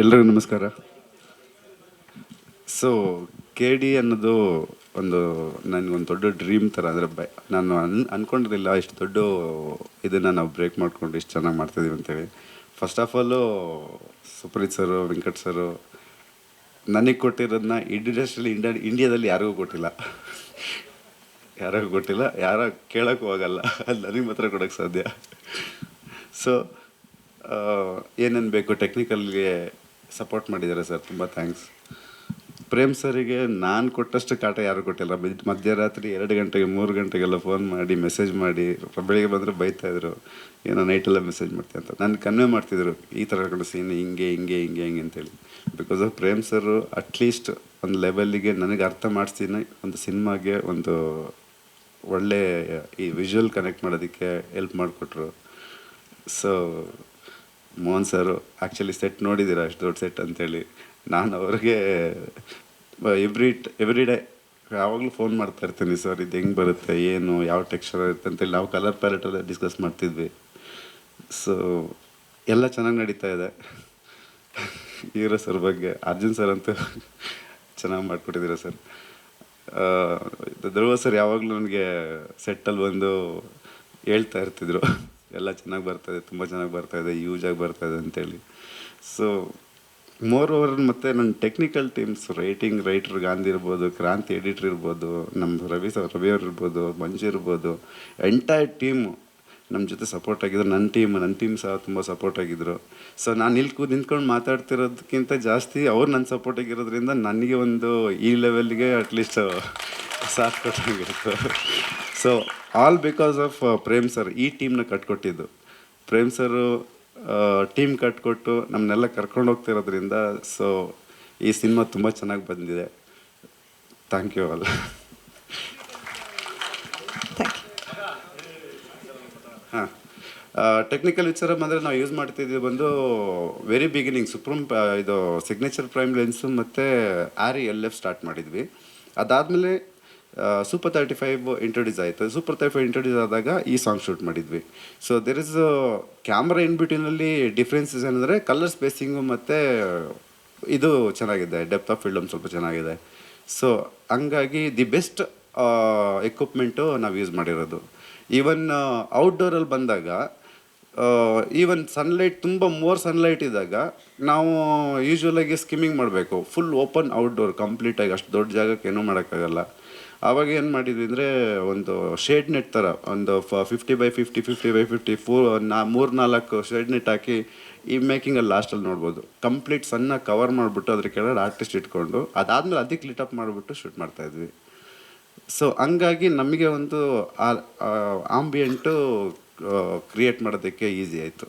ಎಲ್ರಿಗೂ ನಮಸ್ಕಾರ. So K D ಅನ್ನೋದು ಒಂದು ನನಗೊಂದು ದೊಡ್ಡ ಡ್ರೀಮ್ ಥರ. ಅಂದರೆ ನಾನು ಅಂದ್ಕೊಂಡಿರಲಿಲ್ಲ ಇಷ್ಟು ದೊಡ್ಡ ಇದನ್ನು ನಾವು ಬ್ರೇಕ್ ಮಾಡ್ಕೊಂಡು ಇಷ್ಟು ಚೆನ್ನಾಗಿ ಮಾಡ್ತಾಯಿದ್ದೀವಿ ಅಂತೇಳಿ. ಫಸ್ಟ್ ಆಫ್ ಆಲು ಸುಪ್ರೀತ್ ಸರು, ವೆಂಕಟ್ ಸರು ನನಗೆ ಕೊಟ್ಟಿರೋದನ್ನ ಇಂಡಸ್ಟ್ರಿಯಲ್ಲಿ ಇಂಡಿಯಾದಲ್ಲಿ ಯಾರಿಗೂ ಕೊಟ್ಟಿಲ್ಲ. ಯಾರೋ ಕೇಳೋಕ್ಕೂ ಹೋಗಲ್ಲ, ಅಲ್ಲಿ ನನಗೆ ಮಾತ್ರ ಕೊಡೋಕ್ಕೆ ಸಾಧ್ಯ. ಸೊ ಏನೇನು ಬೇಕು ಟೆಕ್ನಿಕಲ್ಗೆ ಸಪೋರ್ಟ್ ಮಾಡಿದ್ದಾರೆ ಸರ್, ತುಂಬ ಥ್ಯಾಂಕ್ಸ್. ಪ್ರೇಮ್ ಸರಿಗೆ ನಾನು ಕೊಟ್ಟಷ್ಟು ಕಾಟ ಯಾರು ಕೊಟ್ಟಿಲ್ಲ. ಮಧ್ಯರಾತ್ರಿ 2 ಗಂಟೆಗೆ 3 ಗಂಟೆಗೆಲ್ಲ ಫೋನ್ ಮಾಡಿ ಮೆಸೇಜ್ ಮಾಡಿ, ಬೆಳಿಗ್ಗೆ ಬಂದರೆ ಬೈತಾಯಿದ್ರು, ಏನೋ ನೈಟೆಲ್ಲ ಮೆಸೇಜ್ ಮಾಡ್ತೀನಿ ಅಂತ. ನಾನು ಕನ್ವೆ ಮಾಡ್ತಿದ್ರು ಈ ಥರ ಕಡೆ ಸೀನ್ ಹಿಂಗೆ ಅಂತೇಳಿ. Because of Prem sir at least ಒಂದು ಲೆವೆಲ್ಲಿಗೆ ನನಗೆ ಅರ್ಥ ಮಾಡಿಸ್ತೀನಿ, ಒಂದು ಸಿನಿಮಾಗೆ ಒಂದು ಒಳ್ಳೆ ಈ ವಿಜುವಲ್ ಕನೆಕ್ಟ್ ಮಾಡೋದಕ್ಕೆ ಹೆಲ್ಪ್ ಮಾಡಿಕೊಟ್ರು. ಸೊ ಮೋಹನ್ ಸರು ಆ್ಯಕ್ಚುಲಿ ಸೆಟ್ ನೋಡಿದ್ದೀರಾ, ಅಷ್ಟು ದೊಡ್ಡ ಸೆಟ್ ಅಂತೇಳಿ. ನಾನು ಅವ್ರಿಗೆ ಎವ್ರಿ ಡೇ ಯಾವಾಗಲೂ ಫೋನ್ ಮಾಡ್ತಾ ಇರ್ತೀನಿ, ಸರ್ ಇದು ಹೆಂಗೆ ಬರುತ್ತೆ, ಏನು ಯಾವ ಟೆಕ್ಸ್ಚರ್ ಇರುತ್ತೆ ಅಂತೇಳಿ. ನಾವು ಕಲರ್ ಪ್ಯಾಲೆಟೆಲ್ಲ ಡಿಸ್ಕಸ್ ಮಾಡ್ತಿದ್ವಿ. ಸೊ ಎಲ್ಲ ಚೆನ್ನಾಗಿ ನಡೀತಾ ಇದೆ. ಹೀರೋ ಸರ್ ಬಗ್ಗೆ ಅರ್ಜುನ್ ಸರ್ ಅಂತೂ ಚೆನ್ನಾಗಿ ಮಾಡಿಕೊಟ್ಟಿದ್ದೀರ ಸರ್. ಧ್ರುವ ಸರ್ ಯಾವಾಗಲೂ ನನಗೆ ಸೆಟ್ಟಲ್ಲಿ ಬಂದು ಹೇಳ್ತಾ ಇರ್ತಿದ್ರು, ಎಲ್ಲ ಚೆನ್ನಾಗಿ ಬರ್ತಾಯಿದೆ, ತುಂಬ ಚೆನ್ನಾಗಿ ಬರ್ತಾಯಿದೆ, ಯೂಸಾಗಿ ಬರ್ತಾಯಿದೆ ಅಂತೇಳಿ. ಸೊ ಮೋರ್ ಓವರ್ ಮತ್ತು ನನ್ನ ಟೆಕ್ನಿಕಲ್ ಟೀಮ್ಸ್, ರೈಟರ್ ಗಾಂಧಿ ಇರ್ಬೋದು, ಕ್ರಾಂತಿ ಎಡಿಟ್ರ್ ಇರ್ಬೋದು, ನಮ್ಮ ರವಿ ಅವ್ರು ಇರ್ಬೋದು, ಮಂಜು ಇರ್ಬೋದು, ಎಂಟೈರ್ ಟೀಮು ನಮ್ಮ ಜೊತೆ ಸಪೋರ್ಟ್ ಆಗಿದ್ರು. ನನ್ನ ಟೀಮ್ ಸಹ ತುಂಬ ಸಪೋರ್ಟ್ ಆಗಿದ್ದರು. ಸೊ ನಾನು ನಿಂತ್ಕೊಂಡು ಮಾತಾಡ್ತಿರೋದಕ್ಕಿಂತ ಜಾಸ್ತಿ ಅವ್ರು ನನ್ನ ಸಪೋರ್ಟ್ ಆಗಿರೋದ್ರಿಂದ ನನಗೆ ಒಂದು ಈ ಲೆವೆಲ್ಗೆ ಅಟ್ಲೀಸ್ಟ್ ಸಾಥ್ ಕೊಟ್ಟಂಗಿರುತ್ತೆ. So all because of Prem sir ಈ ಟೀಮ್ನ ಕಟ್ಕೊಟ್ಟಿದ್ದು. ಪ್ರೇಮ್ ಸರು ಟೀಮ್ ಕಟ್ಕೊಟ್ಟು ನಮ್ಮನ್ನೆಲ್ಲ ಕರ್ಕೊಂಡು ಹೋಗ್ತಿರೋದ್ರಿಂದ ಸೊ ಈ ಸಿನಿಮಾ ತುಂಬ ಚೆನ್ನಾಗಿ ಬಂದಿದೆ. Thank you all. ಹಾಂ, ಟೆಕ್ನಿಕಲ್ ವಿಚಾರ ಬಂದರೆ ನಾವು ಯೂಸ್ ಮಾಡ್ತಿದ್ದೀವಿ ಬಂದು ವೆರಿ ಬಿಗಿನಿಂಗ್ ಇದು ಸಿಗ್ನೇಚರ್ ಪ್ರೈಮ್ ಲೆನ್ಸು ಮತ್ತು ಆರಿ LF ಸ್ಟಾರ್ಟ್ ಮಾಡಿದ್ವಿ. ಅದಾದಮೇಲೆ ಸೂಪರ್ 35 ಇಂಟ್ರೊಡ್ಯೂಸ್ ಆಯಿತು. ಸೂಪರ್ 35 ಇಂಟ್ರೊಡ್ಯೂಸ್ ಆದಾಗ ಈ ಸಾಂಗ್ ಶೂಟ್ ಮಾಡಿದ್ವಿ. So there is camera in ಬಿಟ್ವೀನಲ್ಲಿ ಡಿಫ್ರೆನ್ಸಸ್ ಏನಂದರೆ ಕಲರ್ ಸ್ಪೇಸಿಂಗು ಮತ್ತು ಇದು ಚೆನ್ನಾಗಿದೆ, ಡೆಪ್ತ್ ಆಫ್ ಫೀಲ್ಡ್ ಒಂದು ಸ್ವಲ್ಪ ಚೆನ್ನಾಗಿದೆ. ಸೊ ಹಂಗಾಗಿ ದಿ ಬೆಸ್ಟ್ ಎಕ್ವಿಪ್ಮೆಂಟು ನಾವು ಯೂಸ್ ಮಾಡಿರೋದು. ಈವನ್ ಔಟ್ಡೋರಲ್ಲಿ ಬಂದಾಗ ಈವನ್ ಸನ್ಲೈಟ್ ತುಂಬ ಮೋರ್ ಸನ್ಲೈಟ್ ಇದ್ದಾಗ ನಾವು ಯೂಶ್ವಲಾಗಿ ಸ್ಕಿಮ್ಮಿಂಗ್ ಮಾಡಬೇಕು. ಫುಲ್ ಓಪನ್ ಔಟ್ಡೋರ್ ಕಂಪ್ಲೀಟಾಗಿ, ಅಷ್ಟು ದೊಡ್ಡ ಜಾಗಕ್ಕೆ ಏನೂ ಮಾಡೋಕ್ಕಾಗಲ್ಲ. ಆವಾಗ ಏನು ಮಾಡಿದ್ವಿ ಅಂದರೆ ಒಂದು ಶೇಡ್ ನೆಟ್ ಥರ ಒಂದು 50x50 50x50 3-4 ಶೇಡ್ ನೆಟ್ ಹಾಕಿ ಈ ಮೇಕಿಂಗಲ್ಲಿ ಲಾಸ್ಟಲ್ಲಿ ನೋಡ್ಬೋದು. ಕಂಪ್ಲೀಟ್ ಸಣ್ಣ ಕವರ್ ಮಾಡಿಬಿಟ್ಟು ಅದ್ರ ಕೆಳಗಡೆ ಆರ್ಟಿಸ್ಟ್ ಇಟ್ಕೊಂಡು ಅದಾದಮೇಲೆ ಅದಕ್ಕೆ ಲಿಟಪ್ ಮಾಡಿಬಿಟ್ಟು ಶೂಟ್ ಮಾಡ್ತಾಯಿದ್ವಿ. ಸೊ ಹಂಗಾಗಿ ನಮಗೆ ಒಂದು ಆಂಬಿಯೆಂಟು ಕ್ರಿಯೇಟ್ ಮಾಡೋದಕ್ಕೆ ಈಸಿ ಆಯಿತು.